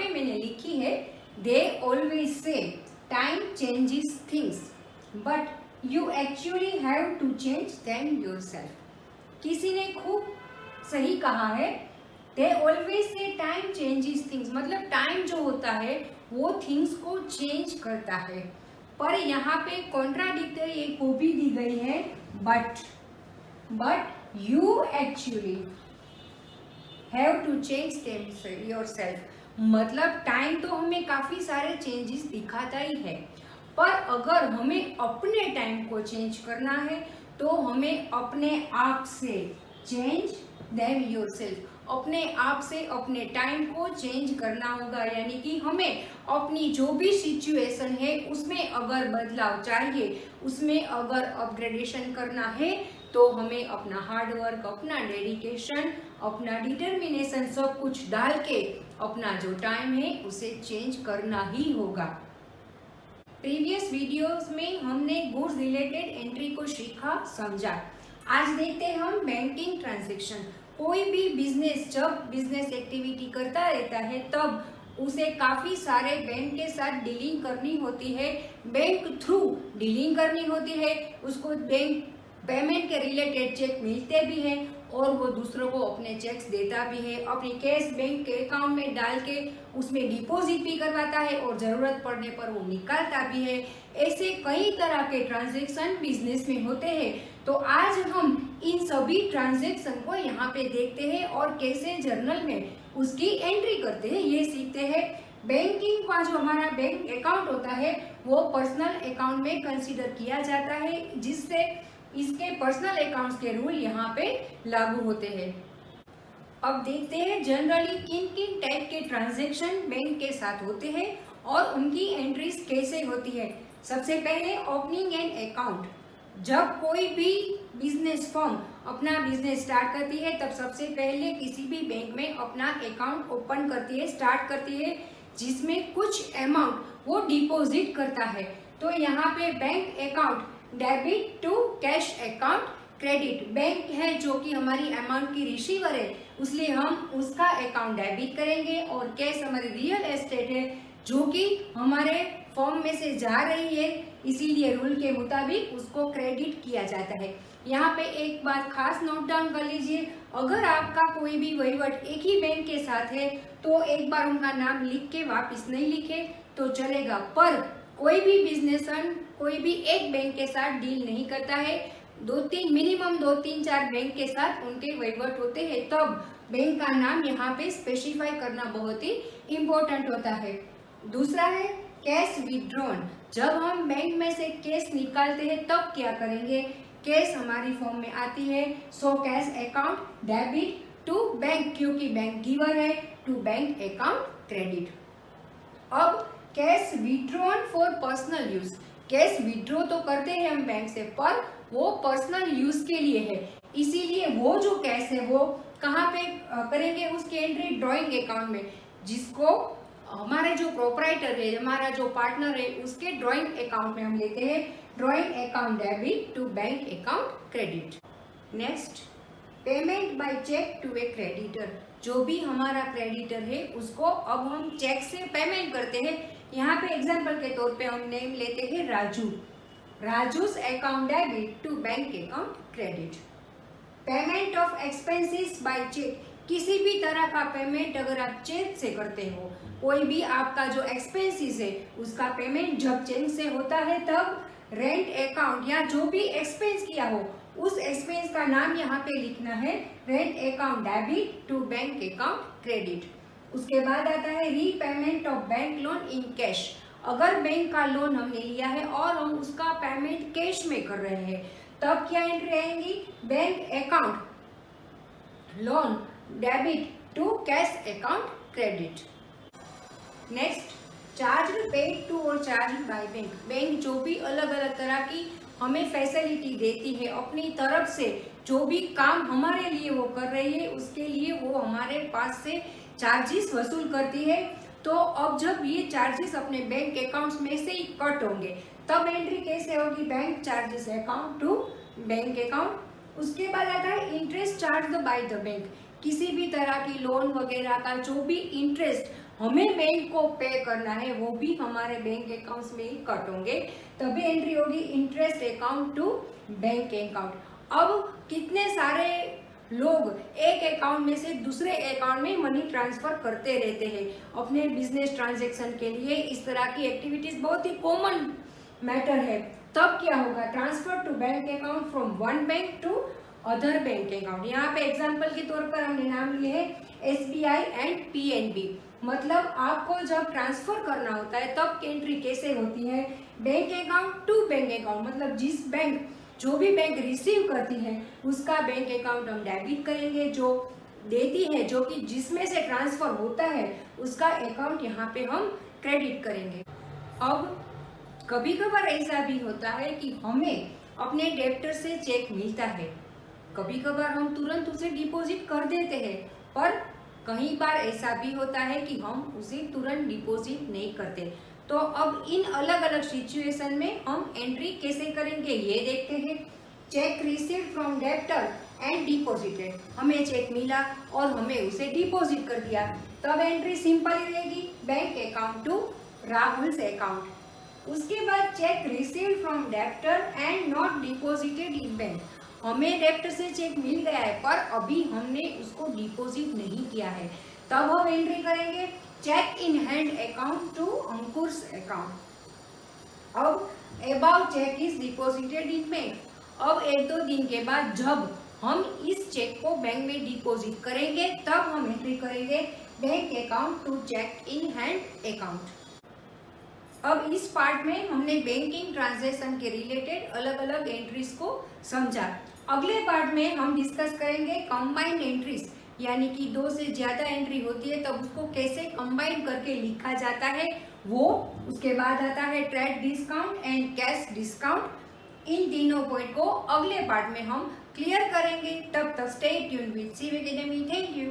पे मैंने लिखी है, they always say time changes things but you actually have to change them yourself. किसी ने खूब सही कहा है, they always say time changes things, मतलब टाइम जो होता है वो थिंग्स को चेंज करता है। पर यहाँ पे कॉन्ट्राडिक्टरी एक वो भी दी गई है, but you actually have to change yourself. मतलब टाइम तो हमें काफी सारे चेंजेस दिखाता ही है, पर अगर हमें अपने टाइम को चेंज करना है तो हमें अपने आप से चेंज देम योरसेल्फ, अपने आप से अपने टाइम को चेंज करना होगा। यानी कि हमें अपनी जो भी सिचुएशन है उसमें अगर बदलाव चाहिए, उसमें अगर अपग्रेडेशन करना है तो हमें अपना हार्डवर्क, अपना डेडिकेशन, अपना डिटर्मिनेशन सब कुछ डाल के अपना जो टाइम है उसे चेंज करना ही होगा। प्रीवियस वीडियोस में हमने गुड्स रिलेटेड एंट्री को सीखा, समझा। आज देखते हैं हम बैंकिंग ट्रांजैक्शन। कोई भी बिजनेस जब बिजनेस एक्टिविटी करता रहता है तब उसे काफी सारे बैंक के साथ डीलिंग करनी होती है, बैंक थ्रू डीलिंग करनी होती है। उसको बैंक पेमेंट के रिलेटेड चेक मिलते भी हैं और वो दूसरों को अपने चेक्स देता भी है, अपनी कैश बैंक के अकाउंट में डाल के उसमें डिपॉजिट भी करवाता है और जरूरत पड़ने पर वो निकालता भी है। ऐसे कई तरह के ट्रांजैक्शन बिजनेस में होते हैं। तो आज हम इन सभी ट्रांजैक्शन को यहाँ पे देखते हैं और कैसे जर्नल में उसकी एंट्री करते हैं ये सीखते हैं। बैंकिंग का जो हमारा बैंक अकाउंट होता है वो पर्सनल अकाउंट में कंसीडर किया जाता है, जिससे इसके पर्सनल अकाउंट्स के रूल यहाँ पे लागू होते हैं। अब देखते हैं जनरली किन किन टाइप के ट्रांजैक्शन बैंक के साथ होते हैं और उनकी एंट्रीज कैसे होती है। सबसे पहले ओपनिंग एन अकाउंट। जब कोई भी बिजनेस फर्म अपना बिजनेस स्टार्ट करती है तब सबसे पहले किसी भी बैंक में अपना अकाउंट ओपन करती है, स्टार्ट करती है, जिसमें कुछ अमाउंट वो डिपॉजिट करता है। तो यहाँ पे bank account debit to cash account credit. Bank है जो कि हमारी अमाउंट की रिसीवर है, इसलिए हम उसका अकाउंट डेबिट करेंगे, और कैश हमारी रियल एस्टेट है जो कि हमारे फॉर्म में से जा रही है, इसीलिए रूल के मुताबिक उसको क्रेडिट किया जाता है। यहाँ पे एक बात खास नोट डाउन कर लीजिए, अगर आपका कोई भी वहीवट एक ही बैंक के साथ है तो एक बार उनका नाम लिख के वापस नहीं लिखे तो चलेगा, पर कोई भी बिजनेसमैन कोई भी एक बैंक के साथ डील नहीं करता है, मिनिमम दो तीन चार बैंक के साथ उनके वहीवट होते हैं, तब बैंक का नाम यहाँ पे स्पेसिफाई करना बहुत ही इम्पोर्टेंट होता है। दूसरा है कैश विड्रॉन। जब हम बैंक में से कैश निकालते हैं तब क्या करेंगे, कैश हमारी फॉर्म में आती है, so cash account debit to bank, क्योंकि बैंक गिवर है, टू बैंक अकाउंट क्रेडिट। अब cash withdrawn for personal use. Cash withdraw तो करते हैं हम बैंक से, पर वो पर्सनल यूज के लिए है, इसीलिए वो जो कैश है वो कहाँ पे करेंगे, उसकी एंट्री ड्रॉइंग अकाउंट में, जिसको हमारे जो प्रोपराइटर है, हमारा जो पार्टनर है, उसके ड्रॉइंग अकाउंट में हम लेते हैं, drawing account debit to bank account credit. Next, payment by cheque to a creditor. जो भी हमारा क्रेडिटर है उसको अब हम चेक से पेमेंट करते हैं। यहाँ पे एग्जांपल के तौर पे हम नेम लेते हैं Raju, Raju's account debit to bank account credit. Payment of expenses by cheque. किसी भी तरह का पेमेंट अगर आप चेक से करते हो, कोई भी आपका जो एक्सपेंसेस है उसका पेमेंट जब चेक से होता है तब रेंट अकाउंट या जो भी एक्सपेंस किया हो उस एक्सपेंस का नाम यहाँ पे लिखना है, rent account debit to bank account credit. उसके बाद आता है repayment of bank loan in cash. अगर बैंक का लोन हमने लिया है और हम उसका पेमेंट कैश में कर रहे हैं तब क्या एंट्री आएंगी, bank account loan debit to cash account credit. Next, charge paid to और चार्ज बाय बैंक। बैंक जो भी अलग अलग तरह की हमें फैसिलिटी देती है, अपनी तरफ से जो भी काम हमारे लिए वो कर रही है उसके लिए वो हमारे पास से चार्जेस वसूल करती है। तो अब जब ये चार्जेस अपने बैंक अकाउंट्स में से ही कट होंगे तब एंट्री कैसे होगी, bank charges account to bank account. उसके बाद आता है interest charge by the bank. किसी भी तरह की लोन वगैरह का जो भी इंटरेस्ट हमें बैंक को पे करना है वो भी हमारे बैंक अकाउंट्स में ही कट होंगे, तभी एंट्री होगी interest account to bank account. अब कितने सारे लोग एक अकाउंट में से दूसरे अकाउंट में मनी ट्रांसफर करते रहते हैं अपने बिजनेस ट्रांजैक्शन के लिए। इस तरह की एक्टिविटीज बहुत ही कॉमन मैटर है। तब क्या होगा, transfer to bank account from one bank to other bank account. यहाँ पे एग्जांपल के तौर पर हमने नाम लिए हैं SBI एंड PNB। मतलब आपको जब ट्रांसफर करना होता है तब एंट्री कैसे होती है, bank account to bank account, मतलब जिस बैंक जो भी बैंक रिसीव करती है उसका बैंक अकाउंट हम डेबिट करेंगे, जो देती है जो कि जिसमें से ट्रांसफर होता है उसका अकाउंट यहाँ पे हम क्रेडिट करेंगे। अब कभी कभार ऐसा भी होता है कि हमें अपने डेप्टर से चेक मिलता है, कभी कभार हम तुरंत उसे डिपॉजिट कर देते हैं, पर कई बार ऐसा भी होता है कि हम उसे तुरंत डिपॉजिट नहीं करते। तो अब इन अलग अलग सिचुएशन में हम एंट्री कैसे करेंगे ये देखते हैं। Check received from debtor and deposited, हमें चेक मिला और हमें उसे डिपॉजिट कर दिया, तब एंट्री सिंपल ही रहेगी, bank account to Rahul's account. उसके बाद cheque received from debtor and not deposited in bank, हमें डेप्टर से चेक मिल गया है पर अभी हमने उसको डिपॉजिट नहीं किया है, तब हम एंट्री करेंगे cheque in hand account to Ankur's account. अब above cheque is deposited in bank, अब एक दो दिन के बाद जब हम इस चेक को बैंक में डिपॉजिट करेंगे तब हम एंट्री करेंगे bank account to cheque in hand account. अब इस पार्ट में हमने बैंकिंग ट्रांजैक्शन के रिलेटेड अलग अलग एंट्रीज को समझा। अगले पार्ट में हम डिस्कस करेंगे कंबाइंड एंट्रीज, यानी कि दो से ज्यादा एंट्री होती है तब उसको कैसे कंबाइन करके लिखा जाता है वो। उसके बाद आता है trade discount and cash discount. इन तीनों पॉइंट को अगले पार्ट में हम क्लियर करेंगे। तब तक stay tuned with Seev academy. Thank you.